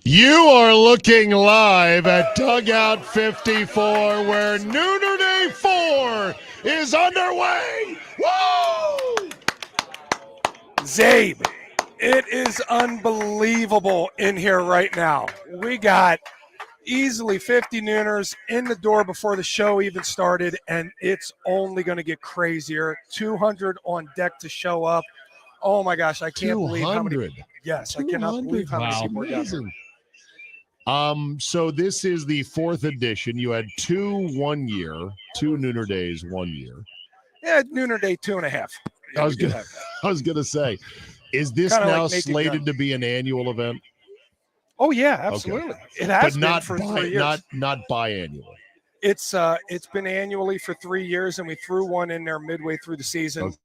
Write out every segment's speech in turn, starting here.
You are looking live at Dugout 54, where Nooner Day 4 is underway. Woo! Zabe, it is unbelievable in here right now. We got easily 50 Nooners in the door before the show even started, and it's only going to get crazier. 200 on deck to show up. Oh my gosh, I can't believe how many. 200. Yes, I cannot believe how many people are down here. Amazing. So this is the 4th edition. You had 2 1 year, 2 Nooner Days 1 year. Yeah, Nooner Day 2.5. Yeah, I was gonna say, is this Kinda now like Nathan slated Gunn. to be an annual event? Oh yeah, absolutely. It has But been not for 3 years. not biannual. It's been annually for 3 years, and we threw one in there midway through the season. Okay.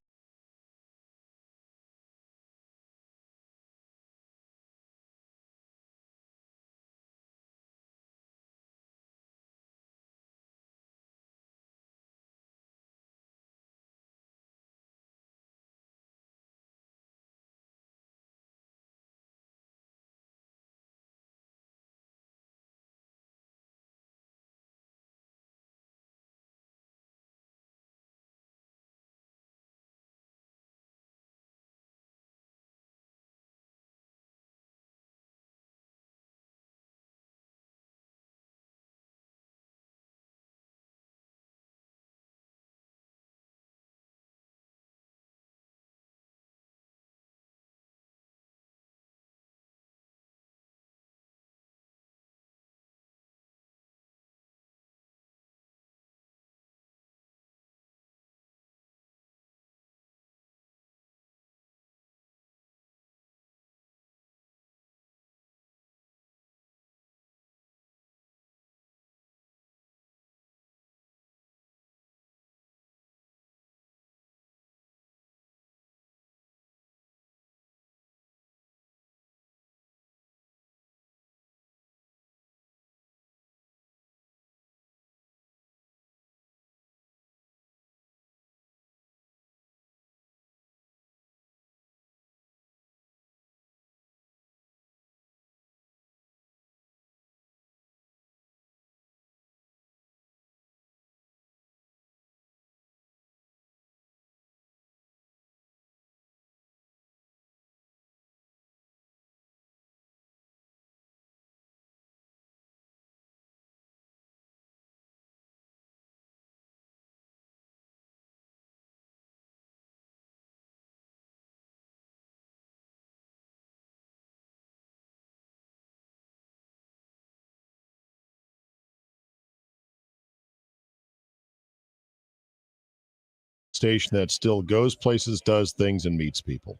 Station that still goes places, does things, and meets people.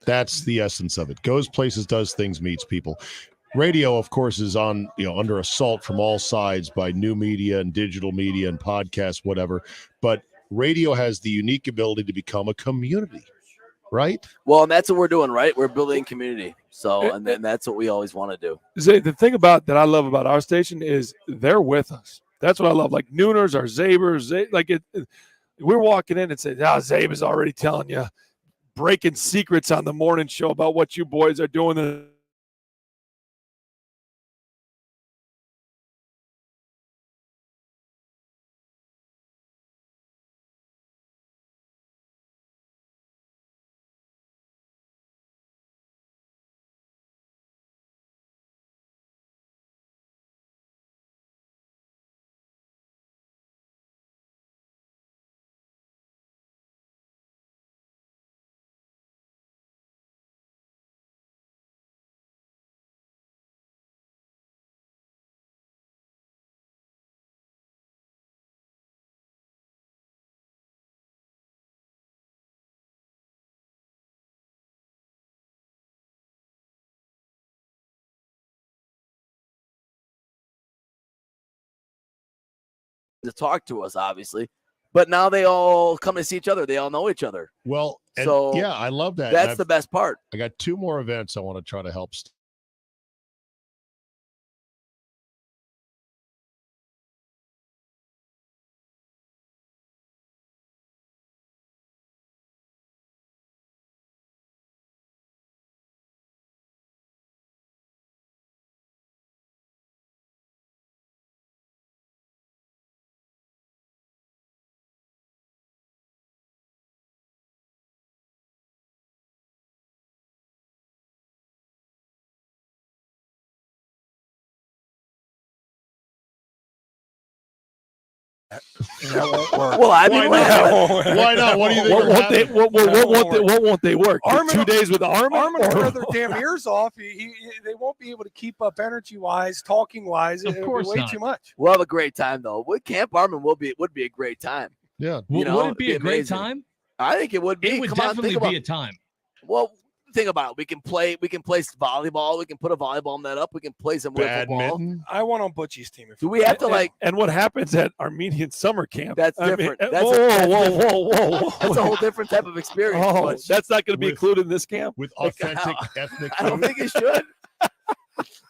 That's the essence of it. Goes places, does things, meets people. Radio, of course, is on under assault from all sides by new media and digital media and podcasts, whatever. But radio has the unique ability to become a community, right? Well, and that's what we're doing, right? We're building community. So, and then that's what we always want to do. The thing about that I love about our station is they're with us. That's what I love. Like Nooners or Zabers, we're walking in and saying, Zabe is already telling you, breaking secrets on the morning show about what you boys are doing. To talk to us, obviously, but now they all come to see each other. They all know each other. Well, so yeah, I love that. That's the best part. I got 2 more events I want to try to help That won't work. Well, I mean, That won't work. Why not? What do you think? What will won't they? happen? What won't they work? Armin- 2 days with Armin? Armin will Or- tear their damn ears off. They won't be able to keep up energy-wise, talking-wise. Of It'll be course way not. too much. we'll have a great time though. With Camp Armin would be a great time. Yeah. You know, Would it it'd be be a great amazing. time? I think it would be. It would Come on, definitely think about be a time. Well, think about it. We can play volleyball. We can put a volleyball net up. We can play some wiffle ball. Badminton. I want on Butchie's team. Do we have to like? And what happens at Armenian summer camp? That's I mean, different. whoa, That's whoa. That's a whole different type of experience. Oh, Butch. that's not going to be With- included in this camp. With authentic ethnic I don't food. think it should.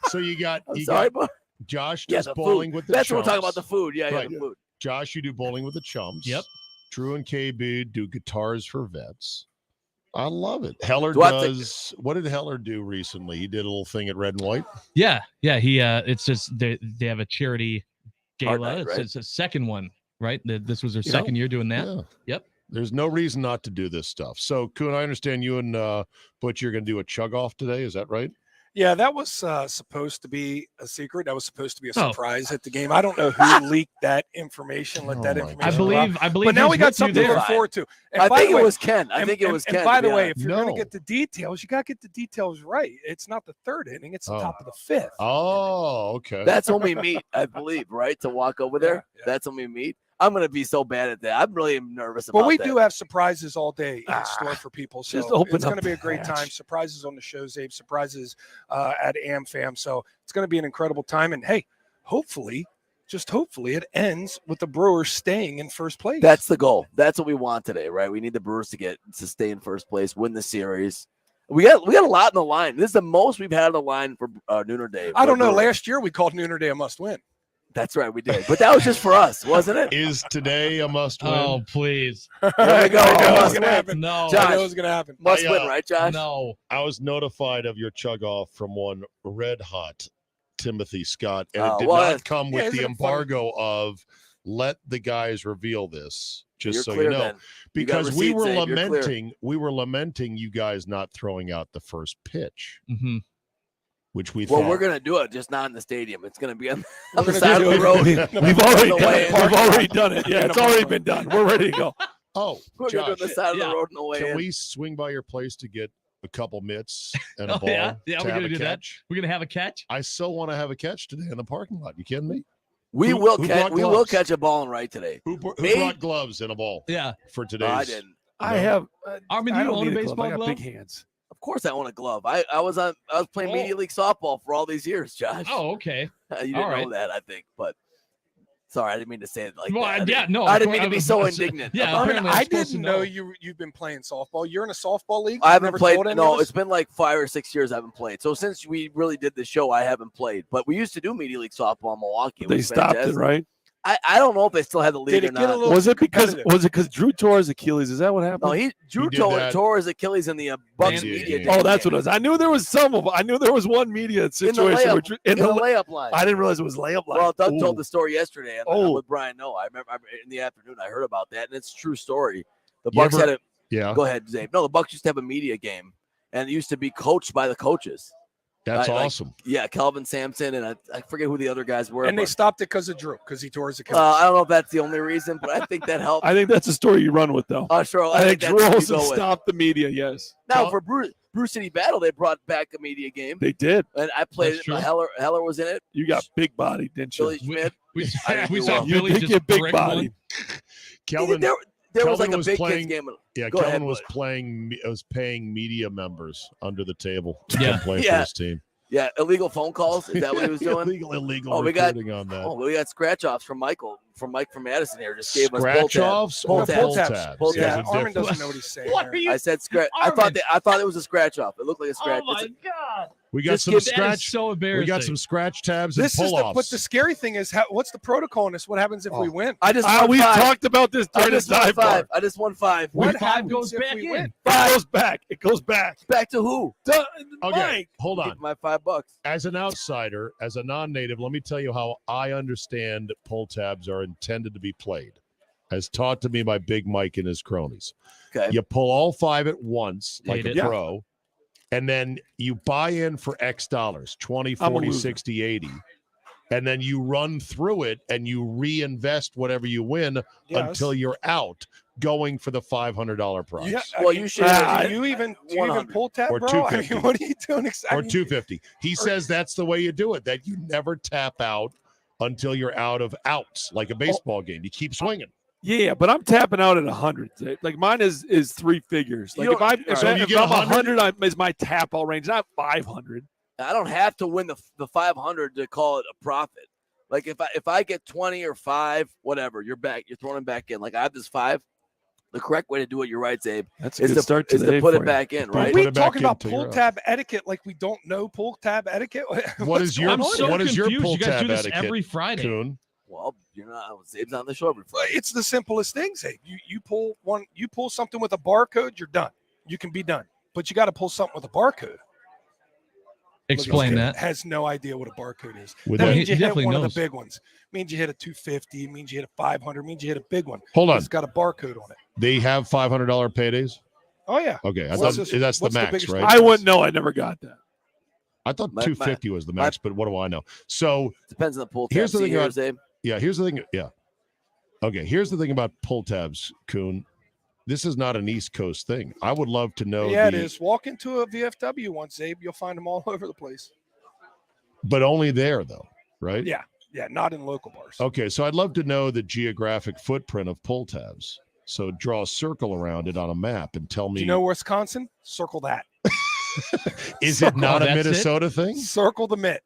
So you got I'm sorry, got but Josh yeah, does the bowling food. with the That's chums. what we're talking about. The food. Yeah, Right. the food. Josh, you do bowling with the chums. Yep. Drew and KB do guitars for vets. I love it. Heller Do I have to- does. What did Heller do recently? He did a little thing at Red and White. Yeah. He it's just they have a charity Art gala. night, right? It's a second one, right? This was their You know? second year doing that. Yeah. Yep. There's no reason not to do this stuff. So, Kuhn, I understand you and Butch, you're going to do a chug off today. Is that right? Yeah, that was supposed to be a secret. That was supposed to be a Oh. surprise at the game. I don't know who leaked that information. Let Oh that my information. I God. believe. But now he's we got with you something to there. look forward to. And I by think the it way- was Ken. I and- think it and- was and Ken. by to the be way, honest. if you're going No. to get the details, you got to get the details right. It's not the third inning; it's the Oh. top of the fifth. Oh, okay. That's when we meet, I believe, right? To walk over there. Yeah. That's when we meet. I'm gonna be so bad at that. I'm really nervous about But we that. do have surprises all day in store for people. So just open it's up going to be a the great hatch. time. Surprises on the show, Zabe. Surprises at AmFam. So it's going to be an incredible time. And hey, hopefully, just hopefully, it ends with the Brewers staying in first place. That's the goal. That's what we want today, right? We need the Brewers to stay in first place, win the series. We got a lot in the line. This is the most we've had on the line for Nooner Day. I don't know. Brewers. Last year we called Nooner Day a must-win. That's right, we did. But that was just for us, wasn't it? Is today a must win? Oh, please. There we go. I know it was Must going to win. happen. No. I Josh. know it was going to happen. Must I, win, right, Josh? No. I was notified of your chug off from one red hot Timothy Scott, and Oh, it did well, not that's- come yeah, with isn't the it funny? embargo of let the guys reveal this. Just You're so clear you know, then. You got because we receipts, were Abe. You're clear. lamenting you guys not throwing out the first pitch, Hmm. which we Well, thought we're gonna do it, just not in the stadium. It's gonna be on We're the gonna side do of the it. road. We've already On the done way it. in. We've already done it. Yeah, In it's the already parking been done. We're ready to go. Oh, We're gonna do it on the Josh, side of the yeah. road on the way can in. we swing by your place to get a couple mitts and a Oh, ball? yeah? Yeah, to we're have gonna a do that. catch? We're gonna have a catch. I so want to have a catch today in the parking lot. You kidding me? We Who- will who catch. brought We will gloves? catch a ball and right today. Who Me? brought gloves and a ball Yeah. for No, today's? I didn't. I No. have. Armin, I you don't own a need baseball I got glove? big hands. Of course, I own a glove. I was playing Oh. media league softball for all these years, Josh. Oh, okay. You didn't all know right. that, I think, but sorry, I didn't mean to say it like Well, that. yeah, no. I of didn't mean course, to be was so about to say- indignant. Yeah, about it. apparently I'm I supposed to didn't know you've been playing softball. You're in a softball league. I haven't Never played. told any No, of us? it's been like 5 or 6 years I haven't played. So since we really did the show, I haven't played. But we used to do media league softball in Milwaukee. It They was stopped it, fantastic. right? I don't know if they still have the league Did or it get a not. little Was it because competitive? Drew tore his Achilles? Is that what happened? No, Drew did tore, that. tore his Achilles in the Bucks He did, media. yeah. day Oh, that's game. what it was. I knew there was some of. I knew there was one media situation where layup- Drew, in the layup line. I didn't realize it was layup line. Well, Doug told Ooh. the story yesterday Oh. with Brian. No, I remember in the afternoon I heard about that, and it's a true story. The You Bucks ever- had a Yeah, go ahead, Zabe. No, the Bucks used to have a media game, and it used to be coached by the coaches. that's like- awesome. Yeah, Kelvin Sampson, and I forget who the other guys were. And they but, stopped it because of Drew, because he tore his Achilles. I don't know if that's the only reason, but I think that helped. I think that's a story you run with, though. Sure, I think that's Drew what you Olson go with. stopped the media. Yes, Now for Bruce City Battle, they brought back a media game, they did. and I played That's it. true. Heller was in it. You got big body, didn't you? Billy Schmidt. We, I didn't we do saw well. You Billy think just you're big brick body. one. Kelvin, There was Kelvin like a was big playing- kids game. yeah, Go Kelvin ahead, was bud. paying media members under the table to Yeah. come play for Yeah. his team. Yeah, illegal phone calls. Is that what he was doing? illegal Oh, we got- recruiting on that. Oh, we got scratch offs from Mike from Madison here. Just gave us Scratch pull tab. offs Pull or tabs. pull tabs. tabs? Pull There's yeah, a Armin difference. doesn't know what he's saying. What there. are you? I said scratch. Armin. I thought it was a scratch off. It looked like a scratch. Oh It's my god! We got Just some give- That is scratch. so embarrassing. We got some scratch tabs and This is pull the, offs. but the scary thing is, what's the protocol in this? What happens if we win? I just won We've 5. talked about this I during the just won 5. sidebar. I just won 5. What What five happens goes if back we in? win? It goes back. It goes back. Back to who? Okay, Mike. hold on. Give my $5. As an outsider, as a non-native, let me tell you how I understand pull tabs are intended to be played, as taught to me by Big Mike and his cronies. Okay. You pull all 5 at once, like Hate a it. pro, and then you buy in for X dollars, 20, I'm a 40, loser. 60, 80. and then you run through it and you reinvest whatever you win Yes. until you're out, going for the $500 prize. Yeah, Well, you should- Do you even 100 pull tab, or bro? I 250. mean, what are you doing? Or 250. He says that's the way you do it, that you never tap out until you're out of outs, like a baseball game. You keep swinging. Yeah, but I'm tapping out at 100. Like mine is 3 figures. Like You if don't- I'm So you get I'm 100? 100, is my tap out range, not 500. I don't have to win the 500 to call it a profit. Like if I get 20 or 5, whatever, you're throwing it back in. Like I have this 5. The correct way to do it, you're right, Zabe, That's a is good to, start to is the to day put for it you. back in, Put Are right? it we back talking in about till pull you're out. tab etiquette like we don't know pull tab etiquette? What is your I'm so what is your confused. pull You guys tab do this etiquette, every Friday. Coon? Well, you're not. Zabe's on the show every Friday. It's the simplest thing, Zabe. You pull something with a barcode, you're done. You can be done. But you got to pull something with a barcode. Explain Look, that. has no idea what a barcode is. With That that- means you He hit definitely one knows. of the big ones. Means you hit a 250. Means you hit a 500. Means you hit a big one. Hold on. It's got a barcode on it. They have $500 paydays? Oh yeah. Okay. I What's thought this- that's the what's the max, biggest right? one? I wouldn't know. I never got that. I thought My- 250 was the max, but what do I know? So Depends on the pull tab. Here's the See thing here, about- Zabe? yeah, here's the thing. Yeah. Okay. Here's the thing about pull tabs, Coon. This is not an East Coast thing. I would love to know. Yeah, it is. Walk into a VFW once, Zabe. You'll find them all over the place. But only there, though, right? Yeah. Yeah, not in local bars. Okay. So I'd love to know the geographic footprint of pull tabs. So draw a circle around it on a map and tell me. Do you know Wisconsin? Circle that. Is it not a that's it? Minnesota thing? Circle the mitt.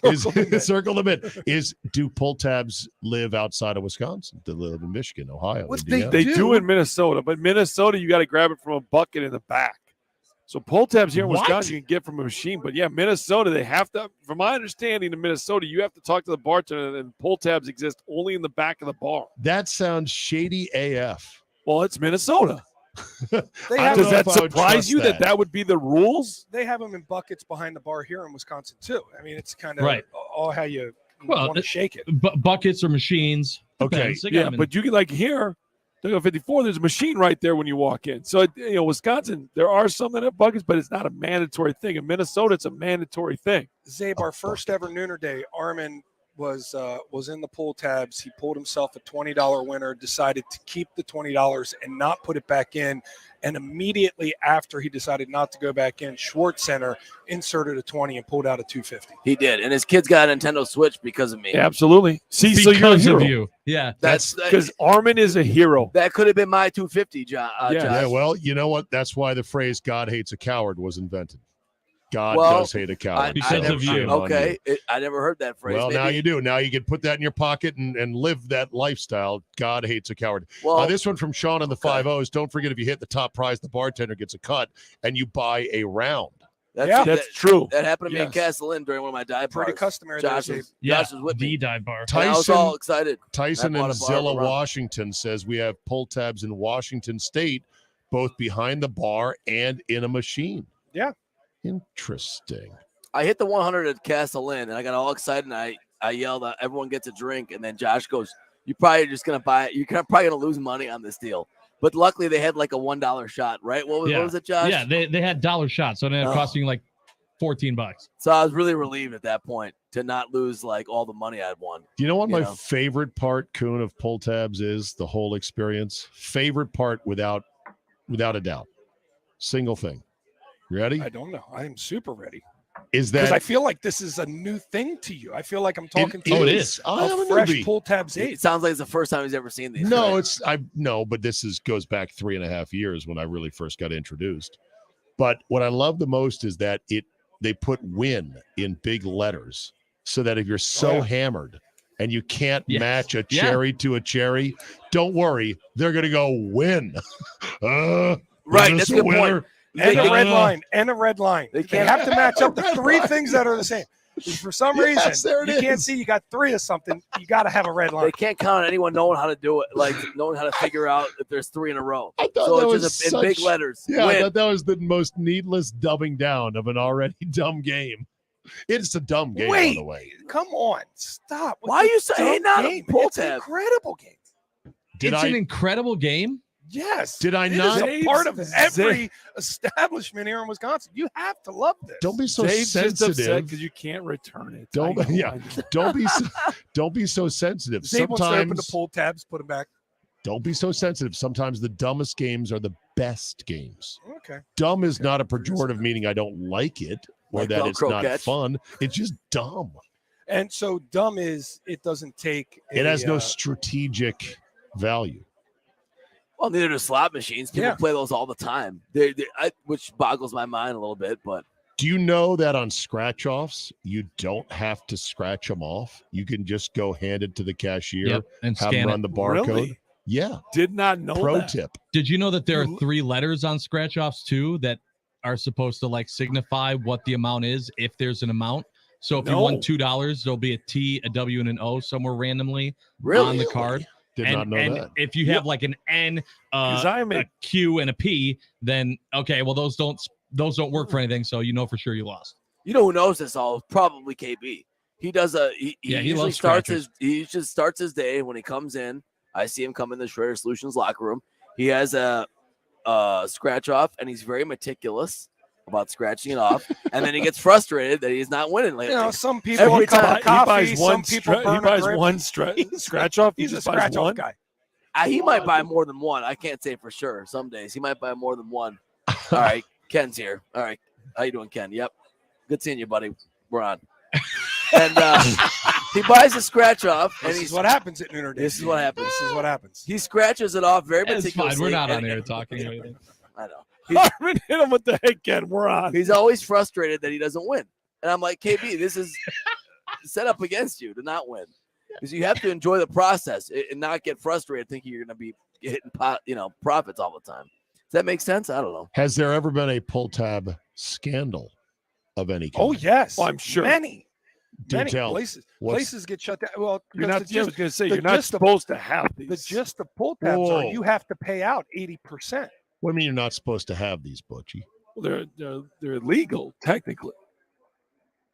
Is Circle the mitt. circle the bit? Do pull tabs live outside of Wisconsin? Do they live in Michigan, Ohio? What Indiana? They do. do in Minnesota, but Minnesota, you got to grab it from a bucket in the back. So pull tabs here in What? Wisconsin, you can get from a machine. But yeah, Minnesota, they have to, from my understanding in Minnesota, you have to talk to the bartender, and pull tabs exist only in the back of the bar. That sounds shady AF. Well, it's Minnesota. They I have, don't Does know that if I would surprise trust you that. that would be the rules? they have them in buckets behind the bar here in Wisconsin too. I mean, it's kind of Right. all how you Well, want to shake it. Buckets or machines. Okay. Depends. They got Yeah, 'em in- but you can like here, Duggo 54, there's a machine right there when you walk in. So, Wisconsin, there are some that have buckets, but it's not a mandatory thing. In Minnesota, it's a mandatory thing. Zabe, our first ever Nooner Day, Armin was in the pull tabs. He pulled himself a $20 winner, decided to keep the $20 and not put it back in. And immediately after he decided not to go back in, Schwartz Center inserted a 20 and pulled out a 250. He did, and his kid's got a Nintendo Switch because of me. Yeah, absolutely. See, so you're a because of hero. you. Yeah. That's Because Armin is a hero. that could have been my 250, John. Yeah. Josh. Yeah, well, you know what? That's why the phrase "God hates a coward" was invented. God Well, does hate a coward. Because never, of you. Shame on Okay, I never heard that phrase. Well, now Maybe- you do. Now you can put that in your pocket and live that lifestyle. God hates a coward. Well, This one from Sean on the okay. 5-0s. Don't forget, if you hit the top prize, the bartender gets a cut, and you buy a round. Yeah. That's true. That happened to me in Yes. Castle Inn during one of my dive Pretty bars. customary there, Josh Zabe. was, Yeah. Josh was with The me. dive bar. And I was Tyson- all excited. Tyson I and bought a bar Zilla of rum. Washington says we have pull tabs in Washington State, both behind the bar and in a machine. Yeah. Interesting. I hit the 100 at Castle Inn, and I got all excited, and I yelled, "Everyone gets a drink!" And then Josh goes, "You probably just gonna buy it. You're probably gonna lose money on this deal." But luckily, they had like a $1 shot, right? What was it, Josh? Yeah, they had dollar shots, so it ended up Oh. costing like $14. So I was really relieved at that point to not lose like all the money I'd won. Do you know what You my know. favorite part, Coon, of pull tabs is? The whole experience. Favorite part without a doubt. Single thing. You ready? I don't know. I am super ready Is because that I feel like this is a new thing to you. I feel like I'm talking to Oh, it you is. I am a a fresh newbie. pull tabs It eight. sounds like it's the first time he's ever seen these. No, right? but this goes back 3.5 years when I really first got introduced. But what I love the most is that they put "win" in big letters, so that if you're so yeah. hammered and you can't Yes. match a Yeah. cherry to a cherry, don't worry, they're gonna go win. Right, that's a good point. winner. And a They- red line. And a red line. They They, can't- have to match up the Red three line. things that are the same. If for some Yes, reason there it you can't is. see you got three of something, you got to have a red line. They can't count on anyone knowing how to do it, like knowing how to figure out if there's 3 in a row. I thought So that it's was just in big such- letters. Yeah, I Win. thought that was the most needless dumbing down of an already dumb game. It's a dumb game, by Wait. the way. Come on, stop. with Why are the you saying dumb not a game. pull It's an tab? incredible game. Did it's I? an incredible game. Yes. Did I It is not? a part of every establishment here in Wisconsin. You have to love this. Don't be so Dave's just upset sensitive. because you can't return it. Don't- I know, yeah. I know. Don't be so sensitive. Dave wants to open the Sometimes pull tabs, put them back. don't be so sensitive. Sometimes the dumbest games are the best games. Okay. Dumb is not a pejorative meaning I don't like it or Like that it's Velcro not catch. fun. It's just dumb. And so dumb is it doesn't take. It has no a, strategic value. Well, neither do slot machines. People Yeah. play those all the time. Which boggles my mind a little bit, but Do you know that on scratch offs, you don't have to scratch them off? You can just go hand it to the cashier, Yep, and have them scan run it. the barcode. Really? Yeah. Did not know Pro that. tip. Did you know that there are You- 3 letters on scratch offs too that are supposed to like signify what the amount is if there's an amount? So if you won No. $2, there'll be a T, a W, and an O somewhere randomly really, on the card. Did and not know and that. if you have like an N, 'Cause I'm a a- Q, and a P, then okay, well those don't work for anything. So you know for sure you lost. You know who knows this all? Probably KB. He does he Yeah, he usually loves starts scratchers. he usually starts his day when he comes in. I see him come in the Shredder Solutions locker room. He has a scratch off, and he's very meticulous about scratching it off. And then he gets frustrated that he's not winning You lately. know, some people Every a cup time of coffee. he buys Some one, people burn he a buys grip. one He's- scratch off. He He's a just buys scratch off one. guy. He might buy more than one. I can't say for sure. Some days he might buy more than one. All right, Ken's here. All right, how you doing, Ken? Yep, good seeing you, buddy. We're on. And he buys a scratch off, and This he's is what happens at Nooner Day. This is what happens. This is what happens. he scratches it off very It's meticulously. fine. We're not on and- air talking or anything. I know. Harmon hit him with the head, Ken. We're on. He's always frustrated that he doesn't win. And I'm like, KB, this is set up against you to not win. Because you have to enjoy the process and not get frustrated thinking you're going to be hitting profits all the time. Does that make sense? I don't know. Has there ever been a pull tab scandal of any kind? Oh yes. Oh, I'm sure. Many. Do Many tell. places. What's- Places get shut down. Well, You're because not. the I was going to say the you're not gist of- supposed to have these. the gist of pull tabs are Whoa. you have to pay out 80%. What do you mean you're not supposed to have these, Butchie? Well, they're illegal technically.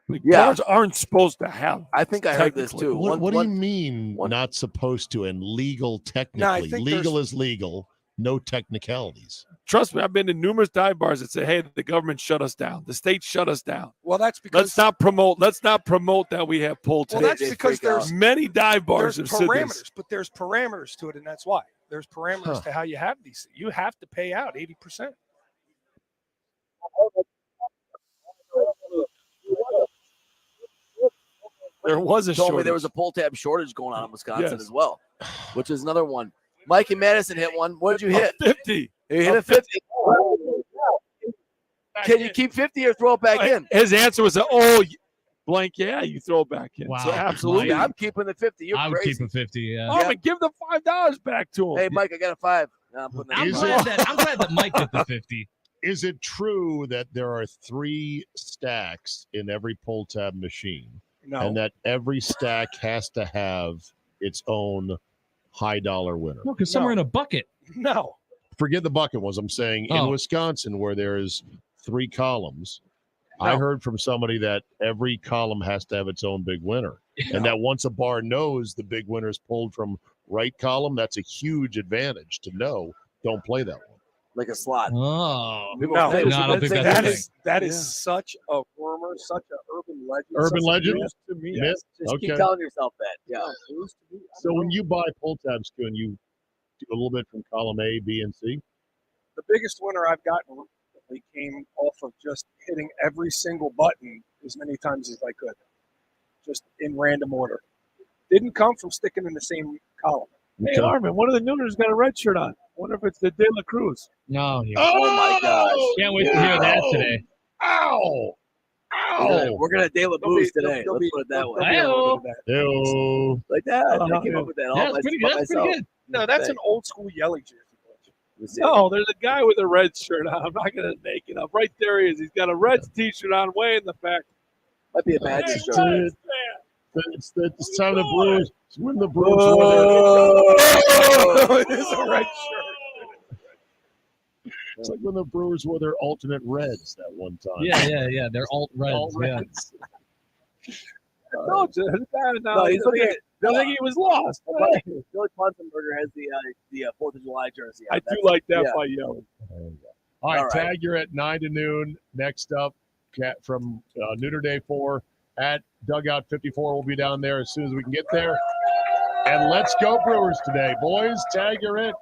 Like, Yeah. bars aren't supposed to have. I think I heard this Technically. too. What do you mean one- not supposed to and legal technically? think Legal is legal, no technicalities. Trust me, I've been to numerous dive bars that say, "Hey, the government shut us down. The state shut us down. Well, that's because Let's not promote. Let's not promote that we have pull well, tabs." that's They because freak out. there's Many dive bars there's have said parameters, this. but there's parameters to it, and that's why there's parameters Huh. to how you have these. You have to pay out 80%. There was a Told me shortage. there was a pull tab shortage going on in Wisconsin Yes. as well, which is another one. Mikey Madison hit one. What did you hit? 50. You hit a 50. Can you keep 50 or throw it back in? His answer was, blank. Yeah, you throw it back in. Wow. So absolutely. Yeah, I'm keeping the 50. You're I would crazy. keep a 50. Yeah. Oh, but give the $5 back to him. Hey, Mike, I got a 5. No, I'm putting that I'm Is in. glad that Mike hit the 50. Is it true that there are 3 stacks in every pull tab machine No. and that every stack has to have its own high dollar winner? No, because some are in a bucket. No. Forget the bucket ones. I'm saying in Oh. Wisconsin, where there's 3 columns, I No. heard from somebody that every column has to have its own big winner. And that once a bar knows the big winner is pulled from right column, that's a huge advantage to know. Don't play that one. Like a slot. Oh. People No. say- No, I don't think say that's That a is that is Yeah. such a rumor, such an urban legend. Urban such a legend? myth to me. Myth? Just keep Okay. telling yourself that. Yeah. So when you buy pull tabs, and you do a little bit from column A, B, and C, The biggest winner I've gotten recently came off of just hitting every single button as many times as I could, just in random order. Didn't come from sticking in the same column. Hey, Armin, one of the Nooners got a red shirt on. Wonder if it's the De La Cruz. No. Oh, my gosh. Can't wait to hear that today. Ow! We're gonna De La There'll be- Booze today. there'll Let's be- put it that there'll way. be a little bit of that. Ew. Like that. I Uh-huh. came up with that all Yeah, by, that's pretty by good. That's myself. pretty good. No, that's an old school yelly jersey. Let's see. No, there's a guy with a red shirt on. I'm not going to make it up. Right there he is. He's got a red T-shirt on way in the back. Might be a bad Hey, shirt. Giants It's time the Brewers. It's when the Brewers win Oh, it is a red shirt. It's like when the Brewers wore their alternate reds that one time. Yeah. They're alt reds. All Yeah. reds. I told you. The guy No, he's looking at I think he was lost. Billy Bunsenberger has the 4th of July jersey. I do like that yeah. by yelling. All right, All right. Tag, you're at 9 to noon. Next up, from Nooner Day 4 at Dugout 54. We'll be down there as soon as we can get there. And let's go Brewers today. Boys, Tag, you're it.